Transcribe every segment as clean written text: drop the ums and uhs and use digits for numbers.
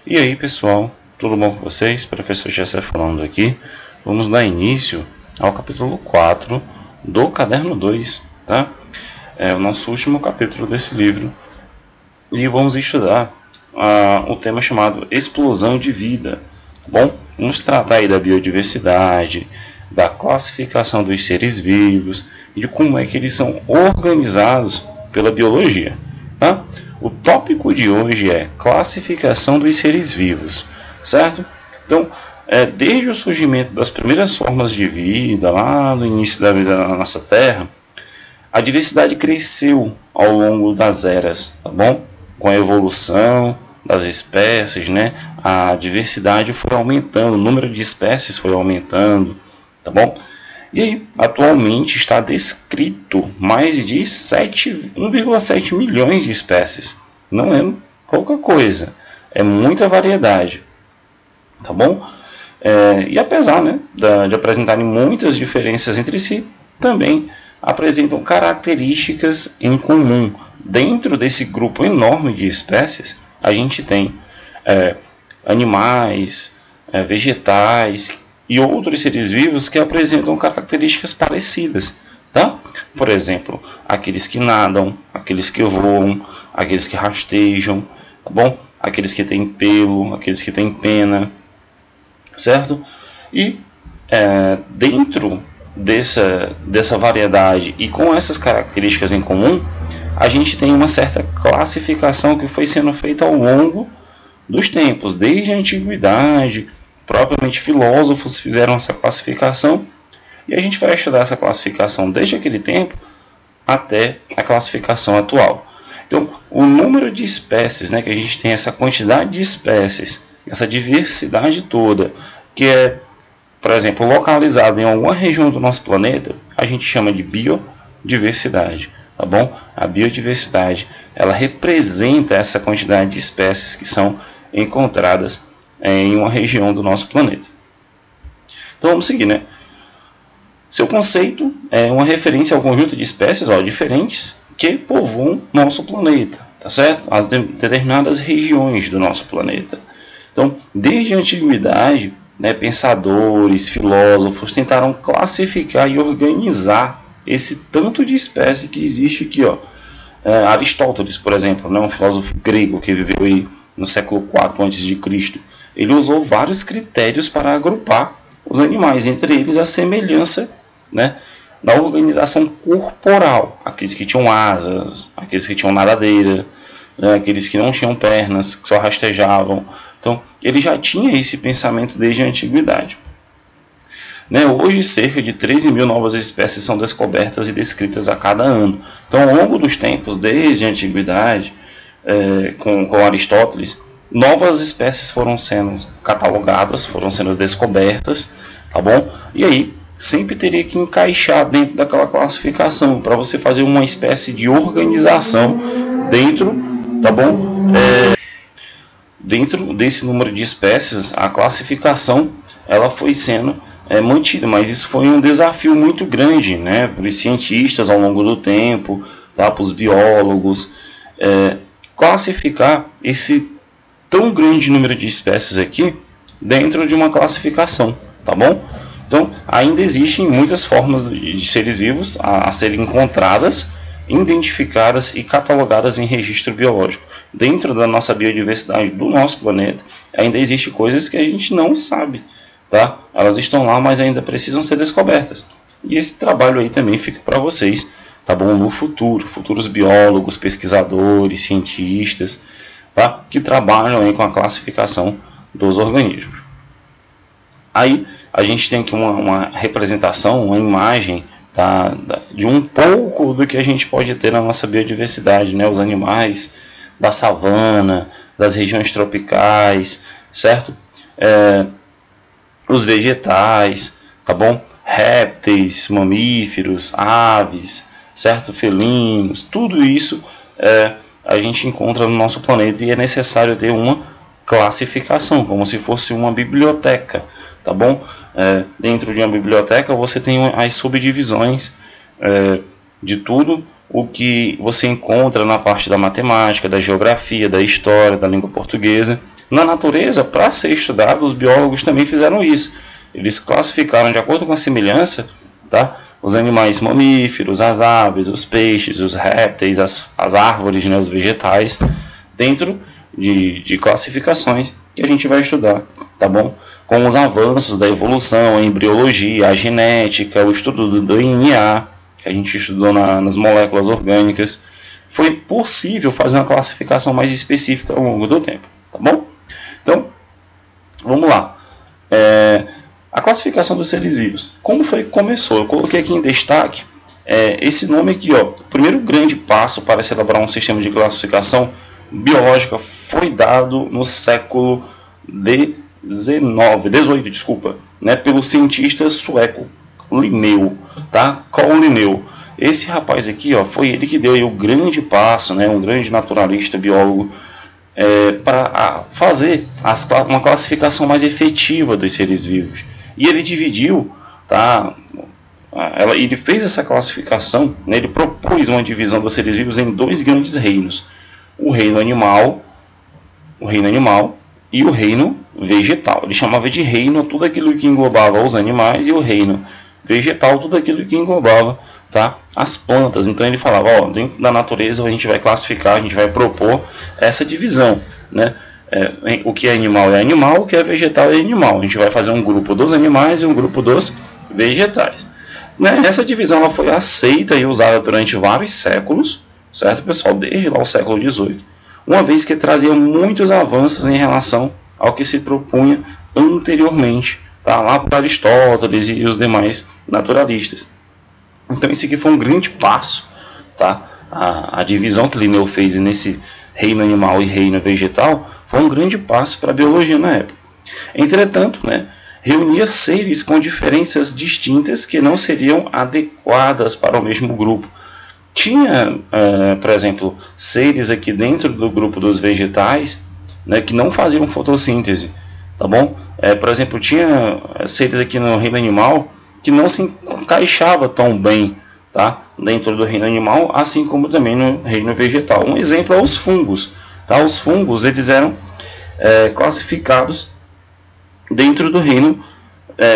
E aí pessoal, tudo bom com vocês? Professor Gessé falando aqui. Vamos dar início ao capítulo 4 do caderno 2, tá? É o nosso último capítulo desse livro. E vamos estudar o tema chamado Explosão de Vida, tá bom? Vamos tratar aí da biodiversidade, da classificação dos seres vivos e de como é que eles são organizados pela biologia, tá? O tópico de hoje é classificação dos seres vivos, certo? Então, desde o surgimento das primeiras formas de vida, lá no início da vida na nossa Terra, a diversidade cresceu ao longo das eras, tá bom? Com a evolução das espécies, né? A diversidade foi aumentando, o número de espécies foi aumentando, tá bom? E aí, atualmente está descrito mais de 1,7 milhões de espécies. Não é pouca coisa, é muita variedade, tá bom? E apesar, né, de apresentarem muitas diferenças entre si, também apresentam características em comum. Dentro desse grupo enorme de espécies, a gente tem animais, vegetais e outros seres vivos que apresentam características parecidas, tá? Por exemplo, aqueles que nadam, aqueles que voam, aqueles que rastejam, tá bom? Aqueles que têm pelo, aqueles que têm pena, certo? E dentro dessa variedade e com essas características em comum, a gente tem uma certa classificação que foi sendo feita ao longo dos tempos, desde a antiguidade. Propriamente filósofos fizeram essa classificação e a gente vai estudar essa classificação desde aquele tempo até a classificação atual. Então, o número de espécies, né, que a gente tem, essa quantidade de espécies, essa diversidade toda, que é, por exemplo, localizada em alguma região do nosso planeta, a gente chama de biodiversidade, tá bom? A biodiversidade, ela representa essa quantidade de espécies que são encontradas em uma região do nosso planeta. Então vamos seguir, né? Seu conceito é uma referência ao conjunto de espécies diferentes que povoam nosso planeta, tá certo? As determinadas regiões do nosso planeta. Então, desde a antiguidade, né, pensadores, filósofos tentaram classificar e organizar esse tanto de espécie que existe aqui, ó. Aristóteles, por exemplo, né, um filósofo grego que viveu aí no século IV a.C., ele usou vários critérios para agrupar os animais, entre eles a semelhança, né, da organização corporal, aqueles que tinham asas, aqueles que tinham nadadeira, né, aqueles que não tinham pernas, que só rastejavam. Então, ele já tinha esse pensamento desde a antiguidade. Né, hoje, cerca de 13 mil novas espécies são descobertas e descritas a cada ano. Então, ao longo dos tempos, desde a antiguidade, com Aristóteles, novas espécies foram sendo catalogadas, foram sendo descobertas, tá bom? E aí, sempre teria que encaixar dentro daquela classificação, para você fazer uma espécie de organização dentro, tá bom? Dentro desse número de espécies, a classificação, ela foi sendo mantida, mas isso foi um desafio muito grande, né, para os cientistas ao longo do tempo, tá, para os biólogos, classificar esse tão grande número de espécies aqui dentro de uma classificação, tá bom? Então, ainda existem muitas formas de seres vivos a serem encontradas, identificadas e catalogadas em registro biológico. Dentro da nossa biodiversidade do nosso planeta, ainda existem coisas que a gente não sabe, tá? Elas estão lá, mas ainda precisam ser descobertas. E esse trabalho aí também fica para vocês, tá bom? No futuro, futuros biólogos, pesquisadores, cientistas, tá? Que trabalham aí com a classificação dos organismos. Aí a gente tem aqui uma representação, uma imagem, tá, de um pouco do que a gente pode ter na nossa biodiversidade, né? Os animais da savana, das regiões tropicais, certo? Os vegetais, tá bom? Répteis, mamíferos, aves, certo? Felinos, tudo isso a gente encontra no nosso planeta e é necessário ter uma classificação, como se fosse uma biblioteca, tá bom? Dentro de uma biblioteca você tem as subdivisões de tudo o que você encontra na parte da matemática, da geografia, da história, da língua portuguesa. Na natureza, para ser estudado, os biólogos também fizeram isso. Eles classificaram de acordo com a semelhança, tá, os animais mamíferos, as aves, os peixes, os répteis, as árvores, né, os vegetais, dentro de classificações que a gente vai estudar, tá bom? Com os avanços da evolução, a embriologia, a genética, o estudo do DNA, que a gente estudou nas moléculas orgânicas, foi possível fazer uma classificação mais específica ao longo do tempo, tá bom? Então, vamos lá. A classificação dos seres vivos. Como foi que começou? Eu coloquei aqui em destaque esse nome aqui, ó. O primeiro grande passo para se elaborar um sistema de classificação biológica foi dado no século XVIII, né, pelo cientista sueco Linneu, tá? Carl Linneu. Esse rapaz aqui, ó, foi ele que deu aí o grande passo, né, um grande naturalista, biólogo, para fazer uma classificação mais efetiva dos seres vivos. E ele dividiu, tá? Ele fez essa classificação, né, ele propôs uma divisão dos seres vivos em dois grandes reinos: o reino animal e o reino vegetal. Ele chamava de reino tudo aquilo que englobava os animais, e o reino vegetal tudo aquilo que englobava, tá, as plantas. Então ele falava, ó, dentro da natureza a gente vai classificar, a gente vai propor essa divisão, né? O que é animal, o que é vegetal é animal. A gente vai fazer um grupo dos animais e um grupo dos vegetais, né? Essa divisão ela foi aceita e usada durante vários séculos, certo, pessoal? Desde lá o século XVIII, uma vez que trazia muitos avanços em relação ao que se propunha anteriormente, tá, lá para Aristóteles e os demais naturalistas. Então esse aqui foi um grande passo, tá? A divisão que Linneu fez nesse reino animal e reino vegetal foi um grande passo para a biologia na época. Entretanto, né, reunia seres com diferenças distintas que não seriam adequadas para o mesmo grupo. Tinha, por exemplo, seres aqui dentro do grupo dos vegetais, né, que não faziam fotossíntese, tá bom? Por exemplo, tinha seres aqui no reino animal que não se encaixava tão bem, tá, dentro do reino animal, assim como também no reino vegetal. Um exemplo é os fungos, tá? Os fungos eles eram classificados dentro do reino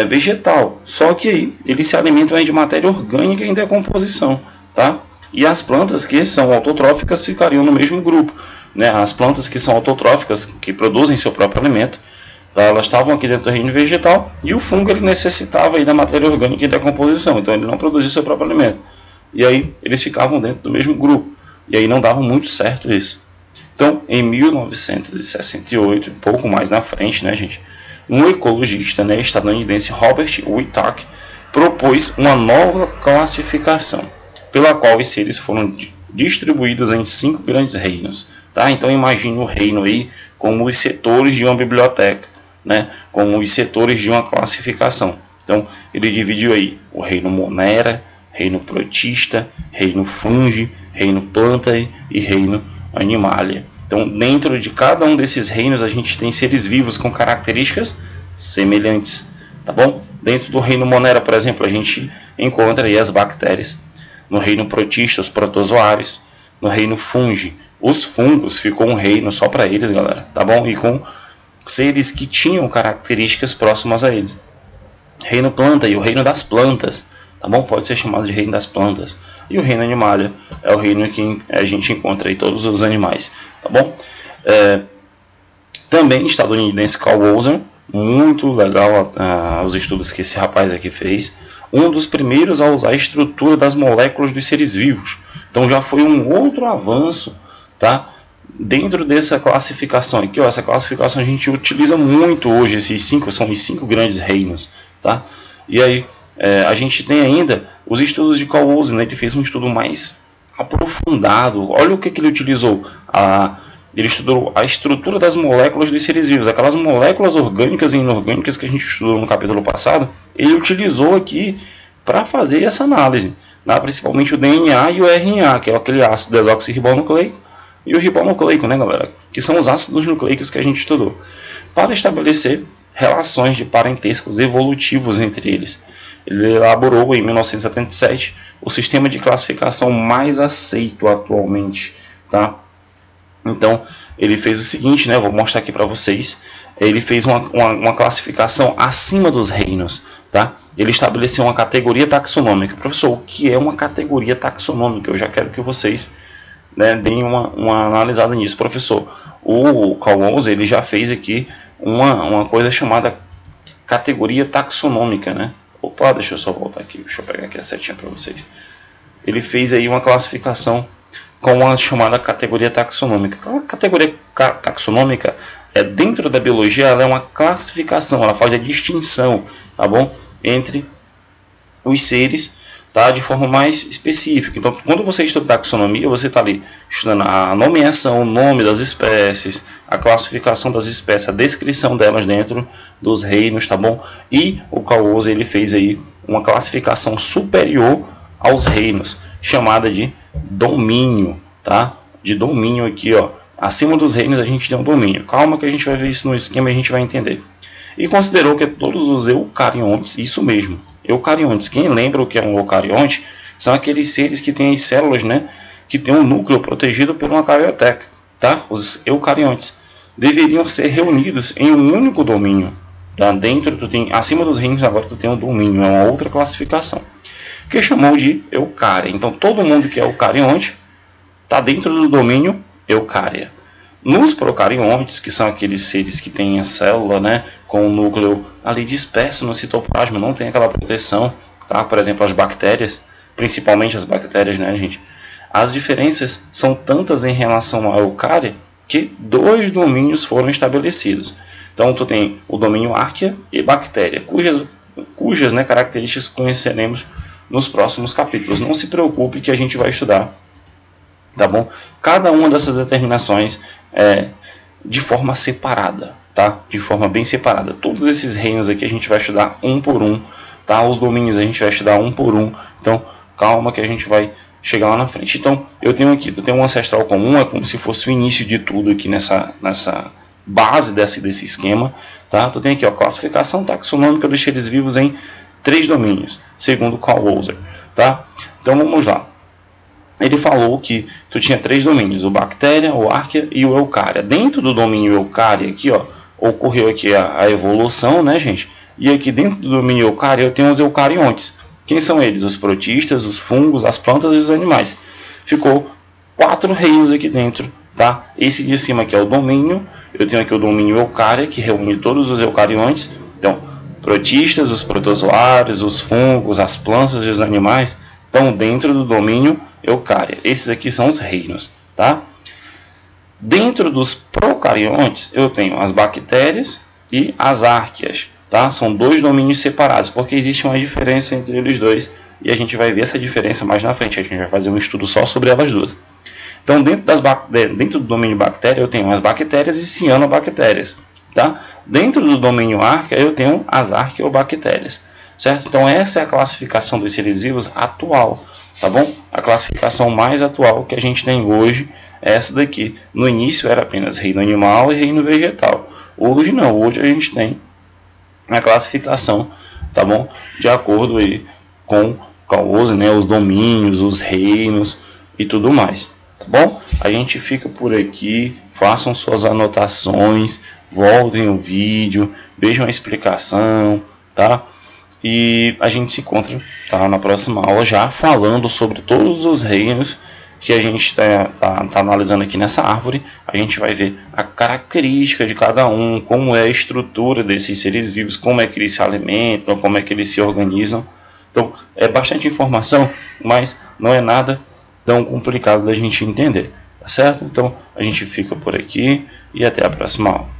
vegetal, só que aí eles se alimentam de matéria orgânica em decomposição, tá? E as plantas que são autotróficas ficariam no mesmo grupo, né? As plantas que são autotróficas, que produzem seu próprio alimento, tá? Elas estavam aqui dentro do reino vegetal, e o fungo ele necessitava aí da matéria orgânica em decomposição, então ele não produzia seu próprio alimento. E aí eles ficavam dentro do mesmo grupo, e aí não dava muito certo isso. Então, em 1968, um pouco mais na frente, né, gente, um ecologista, né, estadunidense, Robert Whittaker, propôs uma nova classificação, pela qual os seres foram distribuídos em 5 grandes reinos, tá? Então imagine o reino aí como os setores de uma biblioteca, né? Como os setores de uma classificação. Então ele dividiu aí o reino Monera, reino Protista, reino Fungi, reino Plantae e reino Animalia. Então dentro de cada um desses reinos a gente tem seres vivos com características semelhantes, tá bom? Dentro do reino Monera, por exemplo, a gente encontra aí as bactérias. No reino Protista, os protozoários. No reino Fungi, os fungos, ficou um reino só para eles, galera, tá bom? E com seres que tinham características próximas a eles. Reino Planta e o reino das plantas, tá bom? Pode ser chamado de reino das plantas. E o reino Animalia é o reino que a gente encontra aí todos os animais, tá bom? Também estadunidense Carl Woese, muito legal os estudos que esse rapaz aqui fez. Um dos primeiros a usar a estrutura das moléculas dos seres vivos. Então já foi um outro avanço, tá? Dentro dessa classificação aqui, ó, essa classificação a gente utiliza muito hoje, são os 5 grandes reinos, tá? E aí a gente tem ainda os estudos de Carl Woese, né? Ele fez um estudo mais aprofundado. Olha o que ele utilizou. Ele estudou a estrutura das moléculas dos seres vivos, aquelas moléculas orgânicas e inorgânicas que a gente estudou no capítulo passado. Ele utilizou aqui para fazer essa análise, né? Principalmente o DNA e o RNA, que é aquele ácido desoxirribonucleico, e o ribonucleico, né, galera? Que são os ácidos nucleicos que a gente estudou, para estabelecer relações de parentescos evolutivos entre eles. ele elaborou em 1977 o sistema de classificação mais aceito atualmente, tá? Então, ele fez o seguinte, né? Vou mostrar aqui para vocês. Ele fez uma classificação acima dos reinos, tá? Ele estabeleceu uma categoria taxonômica. Professor, o que é uma categoria taxonômica? Eu já quero que vocês, né, deem uma analisada nisso. Professor, o Carl Walser, ele já fez aqui uma coisa chamada categoria taxonômica, né? Opa, deixa eu só voltar aqui. Deixa eu pegar aqui a setinha para vocês. Ele fez aí uma classificação com a chamada categoria taxonômica. A categoria taxonômica dentro da biologia, ela é uma classificação, ela faz a distinção, tá bom, entre os seres, tá, de forma mais específica. Então, quando você estuda taxonomia, você está ali estudando a nomeação, o nome das espécies, a classificação das espécies, a descrição delas dentro dos reinos, tá bom? E o Carl Walser, ele fez aí uma classificação superior aos reinos, chamada de domínio, tá? De domínio aqui, ó. Acima dos reinos a gente tem um domínio. Calma que a gente vai ver isso no esquema e a gente vai entender. E considerou que todos os eucariontes, isso mesmo, eucariontes, quem lembra o que é um eucarionte? São aqueles seres que têm as células, né? Que tem um núcleo protegido por uma carioteca, tá? Os eucariontes deveriam ser reunidos em um único domínio. Tá? Dentro, acima dos reinos agora tu tem um domínio, é uma outra classificação, que chamou de eucária. Então, todo mundo que é eucarionte está dentro do domínio eucária. Nos procariontes, que são aqueles seres que têm a célula, né, com o núcleo ali disperso no citoplasma, não tem aquela proteção, tá? Por exemplo, as bactérias, principalmente as bactérias, né, gente? As diferenças são tantas em relação à eucária que 2 domínios foram estabelecidos. Então, tu tem o domínio árquea e bactéria, cujas, né, características conheceremos nos próximos capítulos. Não se preocupe que a gente vai estudar, tá bom? Cada uma dessas determinações de forma separada, tá? De forma bem separada. Todos esses reinos aqui a gente vai estudar um por um, tá? Os domínios a gente vai estudar um por um. Então, calma que a gente vai chegar lá na frente. Então, eu tenho aqui, tu tem um ancestral comum, é como se fosse o início de tudo aqui nessa base desse esquema, tá? Tu tem aqui, ó, classificação taxonômica dos seres vivos em 3 domínios, segundo Carl Walser, tá? Então vamos lá. Ele falou que tu tinha 3 domínios, o bactéria, o árquea e o eucária. Dentro do domínio eucária aqui, ó, ocorreu aqui a evolução, né, gente? E aqui dentro do domínio eucária eu tenho os eucariontes. Quem são eles? Os protistas, os fungos, as plantas e os animais. Ficou 4 reinos aqui dentro, tá? Esse de cima aqui é o domínio. Eu tenho aqui o domínio eucária, que reúne todos os eucariontes. Então, protistas, os protozoários, os fungos, as plantas e os animais estão dentro do domínio eucária. Esses aqui são os reinos, tá? Dentro dos procariontes, eu tenho as bactérias e as árqueas, tá? São 2 domínios separados, porque existe uma diferença entre eles dois, e a gente vai ver essa diferença mais na frente. A gente vai fazer um estudo só sobre elas duas. Então, dentro do domínio bactéria, eu tenho as bactérias e cianobactérias, tá? Dentro do domínio árquea, eu tenho as arqueobactérias, certo? Então, essa é a classificação dos seres vivos atual, tá bom? A classificação mais atual que a gente tem hoje é essa daqui. No início era apenas reino animal e reino vegetal. Hoje não, hoje a gente tem a classificação, tá bom? De acordo aí com Carl Walser, né? Os domínios, os reinos e tudo mais, tá bom? A gente fica por aqui, façam suas anotações, voltem o vídeo, vejam a explicação, tá? E a gente se encontra, tá, na próxima aula já falando sobre todos os reinos que a gente tá analisando aqui nessa árvore. A gente vai ver a característica de cada um, como é a estrutura desses seres vivos, como é que eles se alimentam, como é que eles se organizam. Então é bastante informação, mas não é nada tão complicado da gente entender, tá certo? Então a gente fica por aqui e até a próxima aula.